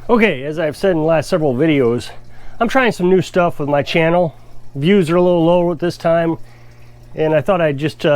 Okay, as I've said in the last several videos, I'm trying some new stuff with my channel. Views are a little lower at this time, and I thought I'd just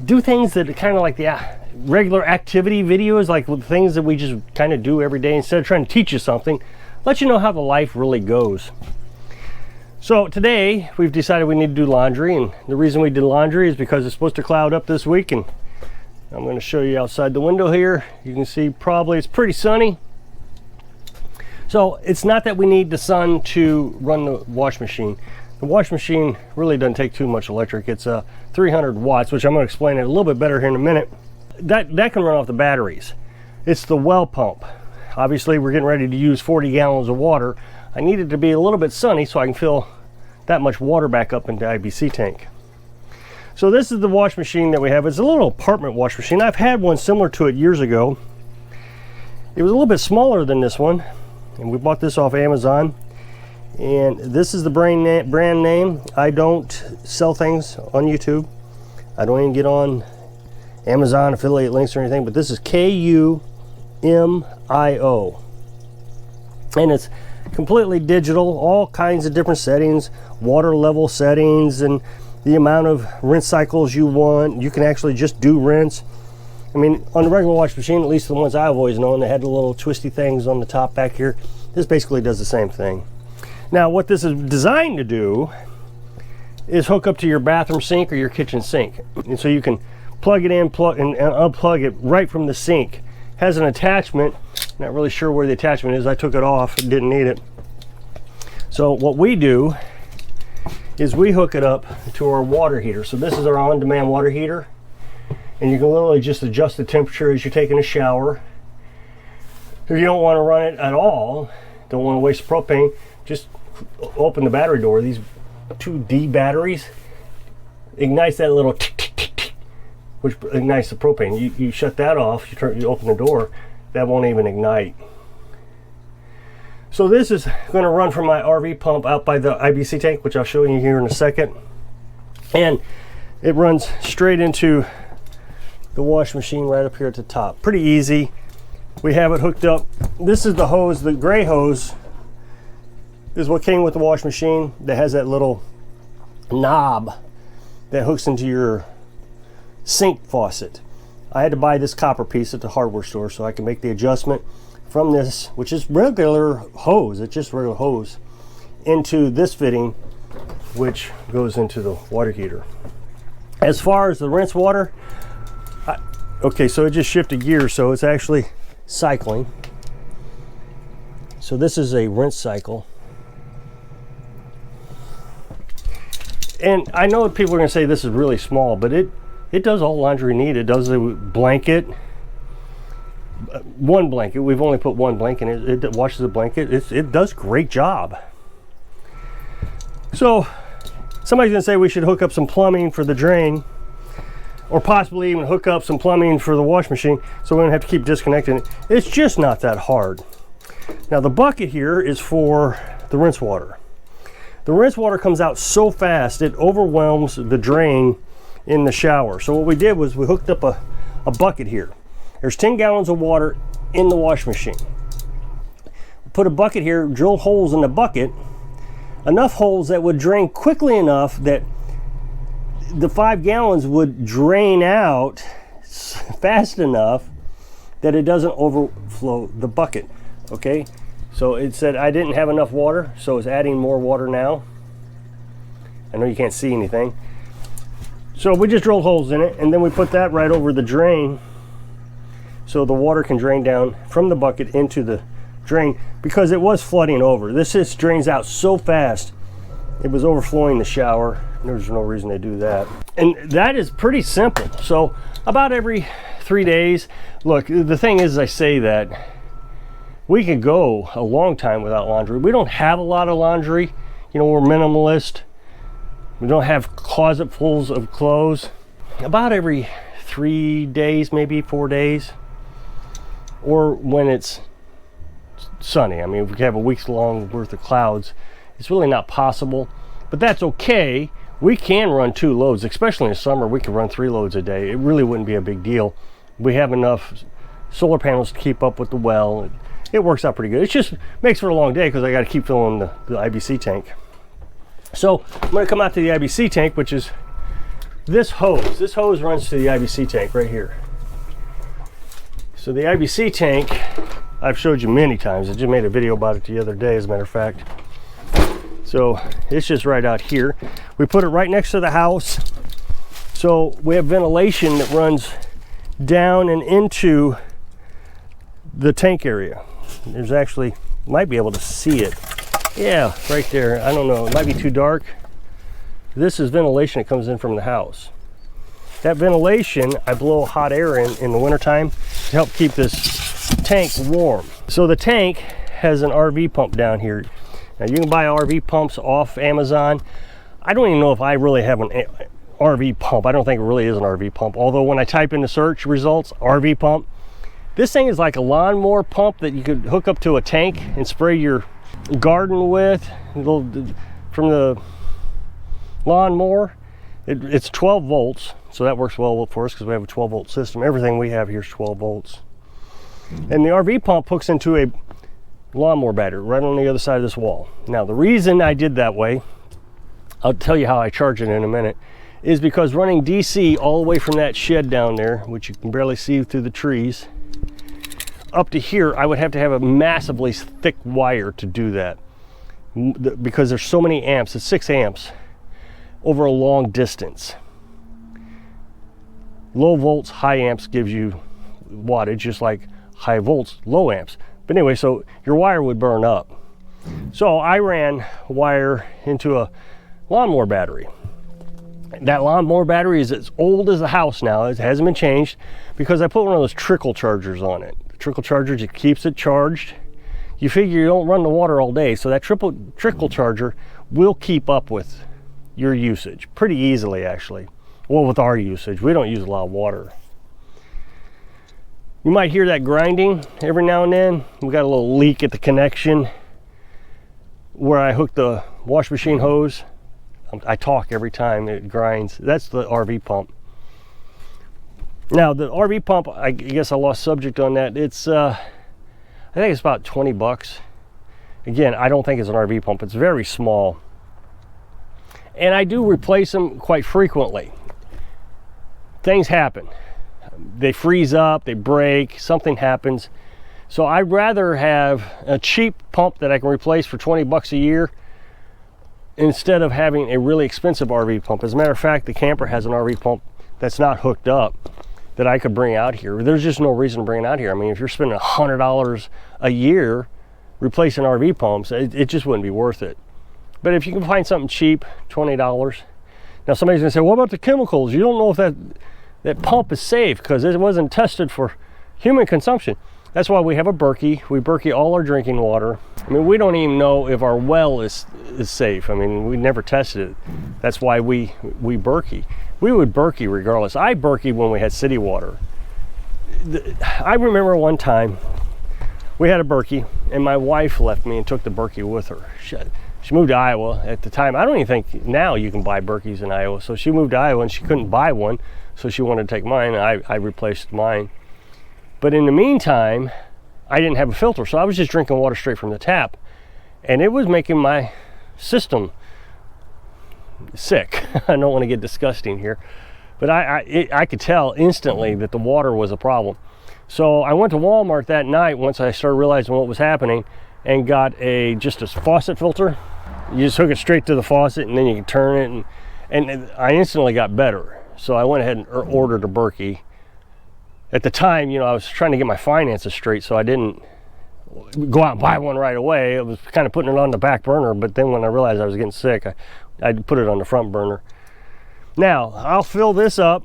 do things that are kind of like the regular activity videos, like things that we just kind of do every day. Instead of trying to teach you something, let you know how the life really goes. So today we've decided we need to do laundry, and the reason we did laundry is because it's supposed to cloud up this week, and I'm going to show you outside the window here. You can see probably it's pretty sunny. So it's not that we need the sun to run the wash machine. The wash machine really doesn't take too much electric. It's 300 watts, which I'm going to explain it a little bit better here in a minute. That can run off the batteries. It's the well pump. Obviously we're getting ready to use 40 gallons of water. I need it to be a little bit sunny so I can fill that much water back up into the IBC tank. So this is the wash machine that we have. It's a little apartment wash machine. I've had one similar to it years ago. It was a little bit smaller than this one, and we bought this off Amazon. And this is the brand name. I don't sell things on YouTube. I don't even get on Amazon affiliate links or anything, but this is KUMIO. And it's completely digital, all kinds of different settings, water level settings, and the amount of rinse cycles you want. You can actually just do rinse. I mean, on the regular wash machine, at least the ones I've always known, they had the little twisty things on the top back here. This basically does the same thing. Now, what this is designed to do is hook up to your bathroom sink or your kitchen sink. And so you can plug it in, plug and unplug it right from the sink. Has an attachment. Not really sure where the attachment is. I took it off, didn't need it. So what we do is we hook it up to our water heater. So this is our on-demand water heater, and you can literally just adjust the temperature as you're taking a shower. If you don't want to run it at all, don't want to waste propane, just open the battery door. These 2D batteries ignites that little tick, tick, tick, tick, which ignites the propane. You shut that off, you open the door, that won't even ignite. So this is going to run from my RV pump out by the IBC tank, which I'll show you here in a second. And it runs straight into the wash machine right up here at the top. Pretty easy. We have it hooked up. This is the hose, the gray hose is what came with the wash machine, that has that little knob that hooks into your sink faucet. I had to buy this copper piece at the hardware store so I can make the adjustment from this, which is regular hose, it's just regular hose, into this fitting, which goes into the water heater. As far as the rinse water, okay, so it just shifted gears, so it's actually cycling. So this is a rinse cycle. And I know people are going to say this is really small, but it does all laundry need. It does a blanket, one blanket. We've only put one blanket in it. It washes the blanket. It does great job. So somebody's going to say we should hook up some plumbing for the drain, or possibly even hook up some plumbing for the wash machine, so we don't have to keep disconnecting it. It's just not that hard. Now the bucket here is for the rinse water. The rinse water comes out so fast it overwhelms the drain in the shower. So what we did was we hooked up a bucket here. There's 10 gallons of water in the wash machine. Put a bucket here, drilled holes in the bucket, enough holes that would drain quickly enough that the 5 gallons would drain out fast enough that it doesn't overflow the bucket. Okay, so it said I didn't have enough water, so it's adding more water now. I know you can't see anything. So we just drilled holes in it, and then we put that right over the drain so the water can drain down from the bucket into the drain, because it was flooding over. This just drains out so fast it was overflowing the shower. There's no reason to do that. And that is pretty simple. So about every 3 days, look, the thing is, I say that we could go a long time without laundry. We don't have a lot of laundry. You know, we're minimalist. We don't have closet fulls of clothes. About every 3 days, maybe 4 days, or when it's sunny. I mean, if we have a week's long worth of clouds, it's really not possible, but that's okay. We can run 2 loads, especially in the summer. We can run 3 loads a day. It really wouldn't be a big deal. We have enough solar panels to keep up with the well. It works out pretty good. It just makes for a long day because I got to keep filling the IBC tank. So I'm going to come out to the IBC tank, which is this hose. This hose runs to the IBC tank right here. So the IBC tank, I've showed you many times. I just made a video about it the other day, as a matter of fact. So it's just right out here. We put it right next to the house. So we have ventilation that runs down and into the tank area. There's actually, might be able to see it. Yeah, right there. I don't know, it might be too dark. This is ventilation that comes in from the house. That ventilation, I blow hot air in the wintertime to help keep this tank warm. So the tank has an RV pump down here. Now you can buy RV pumps off Amazon. I don't even know if I really have an RV pump. I don't think it really is an RV pump. Although when I type in the search results, RV pump, this thing is like a lawnmower pump that you could hook up to a tank and spray your garden with. From the lawnmower, it's 12 volts. So that works well for us because we have a 12 volt system. Everything we have here is 12 volts. And the RV pump hooks into a lawnmower battery right on the other side of this wall. Now the reason I did that way, I'll tell you how I charge it in a minute, is because running DC all the way from that shed down there, which you can barely see through the trees, up to here, I would have to have a massively thick wire to do that. Because there's so many amps, it's 6 amps over a long distance. Low volts, high amps gives you wattage, just like high volts, low amps. But anyway, so your wire would burn up. So I ran wire into a lawnmower battery. That lawnmower battery is as old as the house now. It hasn't been changed because I put one of those trickle chargers on it. The trickle charger just keeps it charged. You figure you don't run the water all day, so that trickle charger will keep up with your usage pretty easily, actually. Well, with our usage, we don't use a lot of water. You might hear that grinding every now and then. We got a little leak at the connection where I hooked the wash machine hose. I talk every time it grinds. That's the RV pump. Now the RV pump, I guess I lost subject on that. It's I think it's about 20 bucks. Again, I don't think it's an RV pump. It's very small. And I do replace them quite frequently. Things happen. They freeze up, they break, something happens. So I'd rather have a cheap pump that I can replace for 20 bucks a year instead of having a really expensive RV pump. As a matter of fact, the camper has an RV pump that's not hooked up that I could bring out here. There's just no reason to bring it out here. I mean, if you're spending $100 a year replacing RV pumps, it just wouldn't be worth it. But if you can find something cheap, $20. Now somebody's gonna say, what about the chemicals? You don't know if that pump is safe because it wasn't tested for human consumption. That's why we have a Berkey. We Berkey all our drinking water. I mean, we don't even know if our well is safe. I mean, we never tested it. That's why we Berkey. We would Berkey regardless. I Berkey when we had city water. I remember one time we had a Berkey and my wife left me and took the Berkey with her. She moved to Iowa at the time. I don't even think now you can buy Berkeys in Iowa. So she moved to Iowa and she couldn't buy one. So she wanted to take mine, and I replaced mine. But in the meantime, I didn't have a filter, so I was just drinking water straight from the tap. And it was making my system sick. I don't want to get disgusting here. But I could tell instantly that the water was a problem. So I went to Walmart that night once I started realizing what was happening and got just a faucet filter. You just hook it straight to the faucet and then you can turn it. And I instantly got better. So I went ahead and ordered a Berkey. At the time, you know, I was trying to get my finances straight, so I didn't go out and buy one right away. I was kind of putting it on the back burner, but then when I realized I was getting sick, I put it on the front burner. Now, I'll fill this up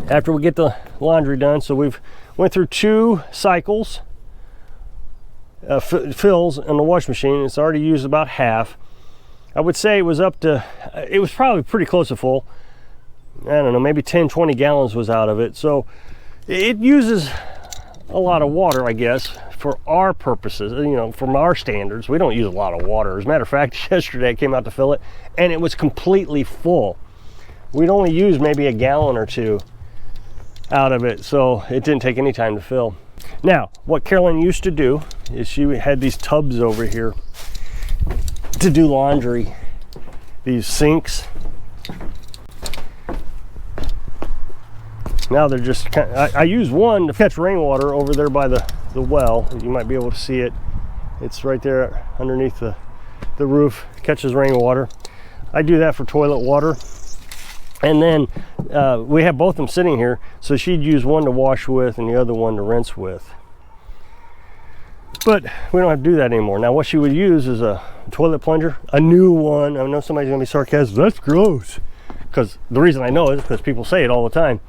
after we get the laundry done. So we've went through 2 cycles, fills on the wash machine. It's already used about half. I would say it was probably pretty close to full. I don't know, maybe 10, 20 gallons was out of it. So it uses a lot of water, I guess, for our purposes, you know, from our standards. We don't use a lot of water. As a matter of fact, yesterday I came out to fill it and it was completely full. We'd only use maybe a gallon or 2. out of it, so it didn't take any time to fill. Now, what Carolyn used to do is she had these tubs over here to do laundry, these sinks. Now they're just kind of, I use one to catch rainwater over there by the well. You might be able to see it. It's right there underneath the roof, catches rainwater. I do that for toilet water. And then we have both of them sitting here, so she'd use one to wash with and the other one to rinse with. But we don't have to do that anymore. Now what she would use is a toilet plunger, a new one. I know somebody's gonna be sarcastic, that's gross. Because the reason I know is because people say it all the time.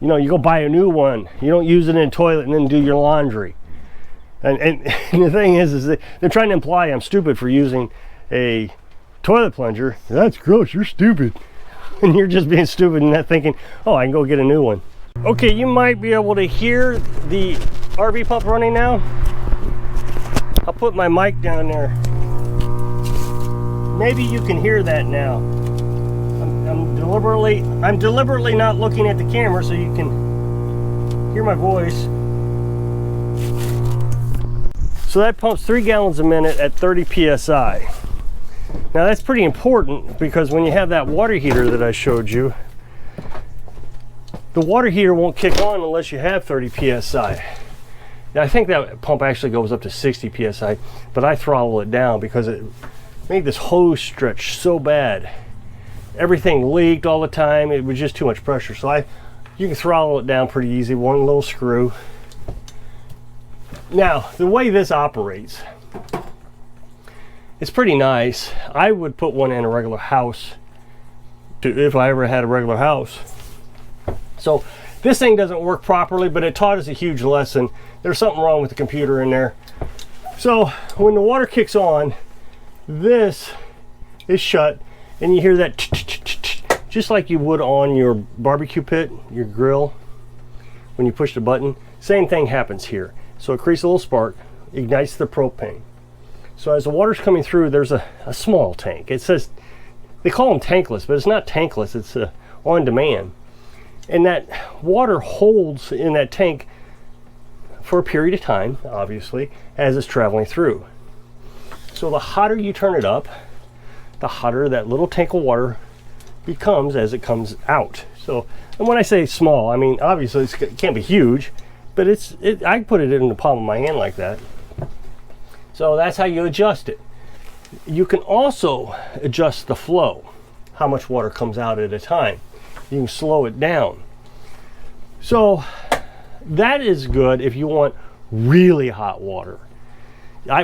You know, you go buy a new one, you don't use it in a toilet and then do your laundry. And the thing is they're trying to imply I'm stupid for using a toilet plunger. That's gross, you're stupid. And you're just being stupid and not thinking, oh, I can go get a new one. Okay, you might be able to hear the RV pump running now. I'll put my mic down there. Maybe you can hear that now. I'm deliberately not looking at the camera so you can hear my voice. So that pumps 3 gallons a minute at 30 psi. Now that's pretty important because when you have that water heater that I showed you, the water heater won't kick on unless you have 30 psi. Now I think that pump actually goes up to 60 psi, but I throttle it down because it made this hose stretch so bad. Everything leaked all the time. It was just too much pressure. So you can throttle it down pretty easy, one little screw. Now, the way this operates, it's pretty nice. I would put one in a regular house if I ever had a regular house. So this thing doesn't work properly, but it taught us a huge lesson. There's something wrong with the computer in there. So when the water kicks on, this is shut, and you hear that just like you would on your barbecue pit, your grill, when you push the button. Same thing happens here. So it creates a little spark, ignites the propane. So as the water's coming through, there's a small tank. It says, they call them tankless, but it's not tankless, it's on demand. And that water holds in that tank for a period of time, obviously, as it's traveling through. So the hotter you turn it up, the hotter that little tank of water becomes as it comes out. So, and when I say small, I mean, obviously it can't be huge, but I put it in the palm of my hand like that. So that's how you adjust it. You can also adjust the flow, how much water comes out at a time. You can slow it down. So that is good if you want really hot water.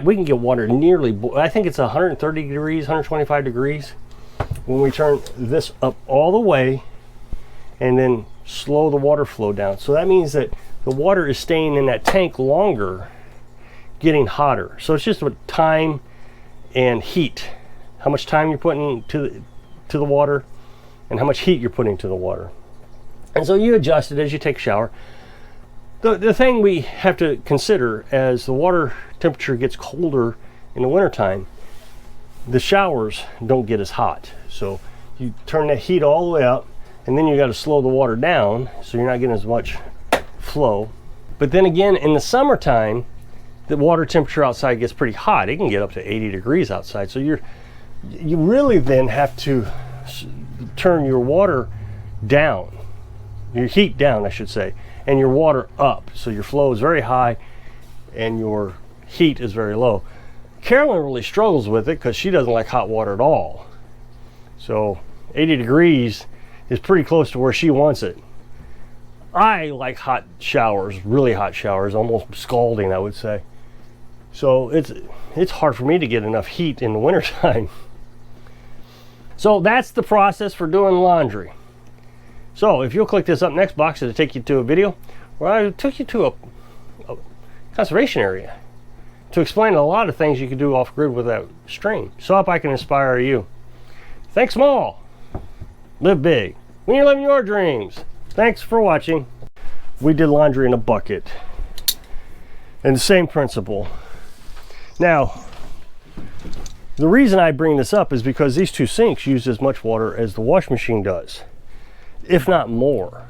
We can get water nearly, I think it's 130 degrees, 125 degrees. When we turn this up all the way and then slow the water flow down. So that means that the water is staying in that tank longer, getting hotter. So it's just about time and heat. How much time you're putting to the water and how much heat you're putting to the water. And so you adjust it as you take a shower. The thing we have to consider as the water temperature gets colder in the wintertime, the showers don't get as hot. So you turn that heat all the way up, and then you got to slow the water down so you're not getting as much flow. But then again, in the summertime, the water temperature outside gets pretty hot. It can get up to 80 degrees outside. So you really then have to turn your water down, your heat down, I should say, and your water up. So your flow is very high and your heat is very low. Carolyn really struggles with it because she doesn't like hot water at all. So 80 degrees is pretty close to where she wants it. I like hot showers, really hot showers, almost scalding, I would say. So it's hard for me to get enough heat in the wintertime. So that's the process for doing laundry. So if you'll click this up next box, it'll take you to a video where I took you to a conservation area to explain a lot of things you can do off grid with that string. So I hope I can inspire you. Think small, live big. When you're living your dreams. Thanks for watching. We did laundry in a bucket. And the same principle. Now, the reason I bring this up is because these two sinks use as much water as the wash machine does, if not more.